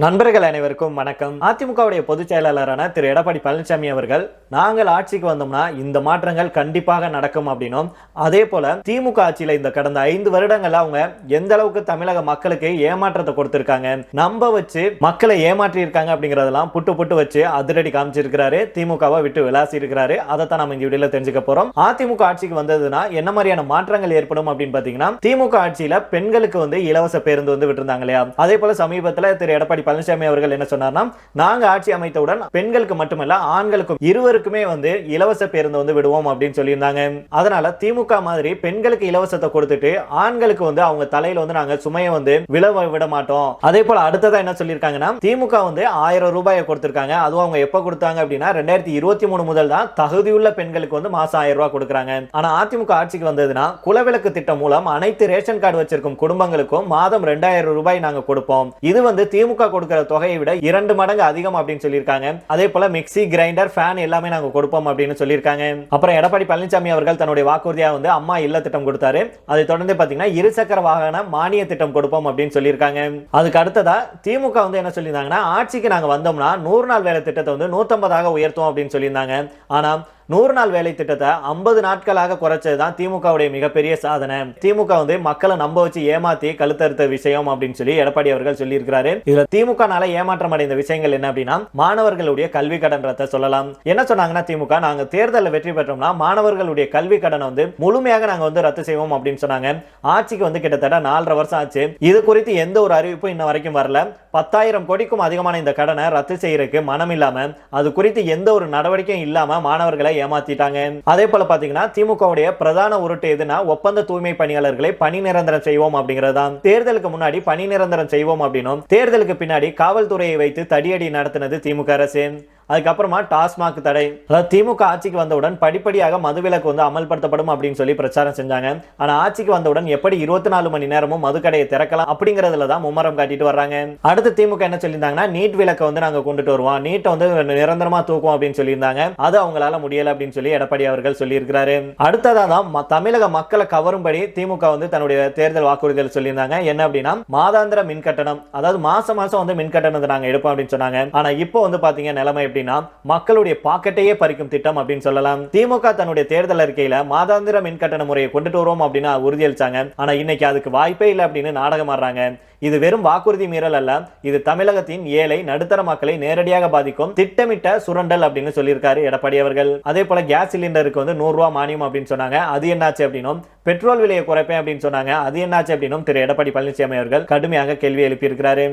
நண்பர்கள் அனைவருக்கும் வணக்கம். அதிமுகவுடைய பொதுச் செயலாளரான திரு எடப்பாடி பழனிசாமி அவர்கள் நாங்கள் ஆட்சிக்கு வந்தோம்னா இந்த மாற்றங்கள் கண்டிப்பாக நடக்கும் அப்படின்னும், அதே போல திமுக ஆட்சியில இந்த கடந்த 5 வருடங்கள்ல அவங்க எந்த அளவுக்கு தமிழக மக்களுக்கு ஏமாற்றத்தை கொடுத்திருக்காங்க, நம்ப வச்சு மக்களை ஏமாற்றி இருக்காங்க அப்படிங்கறதெல்லாம் புட்டு புட்டு வச்சு அதிரடி காமிச்சிருக்கிறாரு. திமுகவை விட்டு விளாசி இருக்கிறாரு. அதைத்தான் நம்ம இந்த வீடியோல தெரிஞ்சுக்க போறோம். அதிமுக ஆட்சிக்கு வந்ததுன்னா என்ன மாதிரியான மாற்றங்கள் ஏற்படும் அப்படின்னு பாத்தீங்கன்னா, திமுக ஆட்சியில பெண்களுக்கு இலவச பேருந்து விட்டுருந்தாங்க இல்லையா, அதே போல சமீபத்தில் திரு எடப்பாடி பழனிசாமி அவர்கள் என்ன சொன்னார்னா, நாங்க ஆட்சி அமைத்தவுடன் பெண்களுக்கு மட்டுமல்ல ஆண்களுக்கும் இருவருக்குமே இலவச பேருந்து விடுவோம் அப்படின்னு சொல்லியிருந்தாங்க. அதனால திமுக மாதிரி பெண்களுக்கு இலவசத்தை கொடுத்துட்டு ஆண்களுக்கு அவங்க தலையில நாங்க சுமையை விழ விட மாட்டோம். அதே போல அடுத்ததா என்ன சொல்லியிருக்காங்கன்னா, திமுக 1000 ரூபாயை கொடுத்திருக்காங்க. அதுவும் அவங்க எப்ப கொடுத்தாங்க அப்படின்னா 2023 முதல் தான் தகுதியுள்ள பெண்களுக்கு மாசம் 1000 ரூபாய் கொடுக்குறாங்க. ஆனா அதிமுக ஆட்சிக்கு வந்ததுன்னா குலவிளக்கு திட்டம் மூலம் அனைத்து ரேஷன் கார்டு வச்சிருக்கும் குடும்பங்களுக்கும் மாதம் 2000 ரூபாய் நாங்க கொடுப்போம். இது திமுக கொடுக்கிற தொகையை விட 2 மடங்கு அதிகம் அப்படின்னு சொல்லியிருக்காங்க. அதே போல மிக்சி, கிரைண்டர், ஃபேன் எல்லாமே நாங்க கொடுப்போம் அப்படின்னு சொல்லியிருக்காங்க. அப்புறம் எடப்பாடி பழனிசாமி அவர்கள் தன்னுடைய வாக்குறுதியா அம்மா இல்ல திட்டம் கொடுத்தாரு. அதை தொடர்ந்து பாத்தீங்கன்னா இருசக்கர வாகன மானிய திட்டம் கொடுப்போம் அப்படின்னு சொல்லியிருக்காங்க. அதுக்கு அடுத்ததா திமுக என்ன சொல்லியிருந்தாங்கன்னா, ஆட்சிக்கு நாங்க வந்தோம்னா 100 நாள் வேலை திட்டத்தை 150 உயர்த்துவோம் அப்படின்னு சொல்லியிருந்தாங்க. ஆனா 100 நாள் வேலை திட்டத்தை 50 நாட்களாக குறைச்சதுதான் திமுகவுடைய மிகப்பெரிய சாதனை. திமுக மக்களை நம்ப வச்சு ஏமாத்தி கழுத்தறுத்த விஷயம் அப்படின்னு சொல்லி எடப்பாடி அவர்கள் சொல்லி இருக்கிறாரு. இதுல திமுகனால ஏமாற்றம் அடைந்த விஷயங்கள் என்ன அப்படின்னா, மாணவர்களுடைய கல்வி கடன் ரத்த சொல்லலாம். என்ன சொன்னாங்கன்னா, திமுக நாங்க தேர்தலில் வெற்றி பெற்றோம்னா மாணவர்களுடைய கல்வி கடனை முழுமையாக நாங்க ரத்து செய்வோம் அப்படின்னு சொன்னாங்க. ஆட்சிக்கு கிட்டத்தட்ட 4.5 வருஷம் ஆச்சு. இது குறித்து எந்த ஒரு அறிவிப்பும் இன்ன வரைக்கும் வரல. 10,000 கோடிக்கும் அதிகமான இந்த கடனை ரத்து செய்யறதுக்கு மனம் இல்லாம, அது குறித்து எந்த ஒரு நடவடிக்கையும் இல்லாம மாணவர்களை ஏமாத்திட்டாங்க. அதே போல பாத்தீங்கன்னா, திமுகவுடைய பிரதான உருட்டு எதுனா ஒப்பந்த தூய்மை பணியாளர்களை பணி நிரந்தரம் செய்வோம் அப்படிங்கறதான். தேர்தலுக்கு முன்னாடி பணி நிரந்தரம் செய்வோம் அப்படின்னும், தேர்தலுக்கு பின்னாடி காவல்துறையை வைத்து தடியடி நடத்தினது திமுக அரசு. அதுக்கப்புறமா டாஸ்மாக் தடை. திமுக ஆட்சிக்கு வந்தவுடன் படிப்படியாக மதுவிலக்கு அமல்படுத்தப்படும் அப்படின்னு சொல்லி பிரச்சாரம் செஞ்சாங்க. ஆனா ஆட்சிக்கு வந்தவுடன் எப்படி 24 மணி நேரமும் மதுக்கடையை திறக்கலாம் அப்படிங்கறதுல தான் மும்முரம் காட்டிட்டு வர்றாங்க. அடுத்து திமுக என்ன சொல்லியிருந்தாங்கன்னா, நீட் விலக்கை நாங்க கொண்டுட்டு வருவோம், நீட்டை நிரந்தரமா தூக்கும் அப்படின்னு சொல்லியிருந்தாங்க. அது அவங்களால முடியல அப்படின்னு சொல்லி எடப்பாடி அவர்கள் சொல்லியிருக்கிறாரு. அடுத்ததான் தமிழக மக்களை கவரும்படி திமுக தன்னுடைய தேர்தல் வாக்குறுதிகள் சொல்லியிருந்தாங்க. என்ன அப்படின்னா, மாதாந்திர மின் கட்டணம், அதாவது மாசம் மின் கட்டணத்தை நாங்க எடுப்போம் அப்படின்னு சொன்னாங்க. ஆனா இப்போ பாத்தீங்க நிலைமை மக்களுடைய பாக்கெட்டையே பறிக்கும் திட்டம் அப்படின்னு சொல்லலாம். திமுக தன்னுடைய தேர்தல் அறிக்கையில மாதாந்திர மின் கட்டண முறையை கொண்டுட்டு வருவோம் அப்படின்னு உறுதியளிச்சாங்க. ஆனா இன்னைக்கு அதுக்கு வாய்ப்பே இல்லை அப்படின்னு நாடகம் ஆடுறாங்க. இது வெறும் வாக்குறுதி மீறல் அல்ல, இது தமிழகத்தின் ஏழை நடுத்தர மக்களை நேரடியாக பாதிக்கும் திட்டமிட்ட சுரண்டல் அப்படின்னு சொல்லியிருக்காரு எடப்பாடி அவர்கள். அதே போல கேஸ் சிலிண்டருக்கு 100 ரூபாய் மானியம் அப்படின்னு சொன்னாங்க. அது என்னாச்சு அப்படின்னும், பெட்ரோல் விலையை குறைப்பேன் அப்படின்னு சொன்னாங்க. அது என்னாச்சு அப்படின்னும் திரு எடப்பாடி பழனிசாமி அவர்கள் கடுமையாக கேள்வி எழுப்பி இருக்கிறாரு.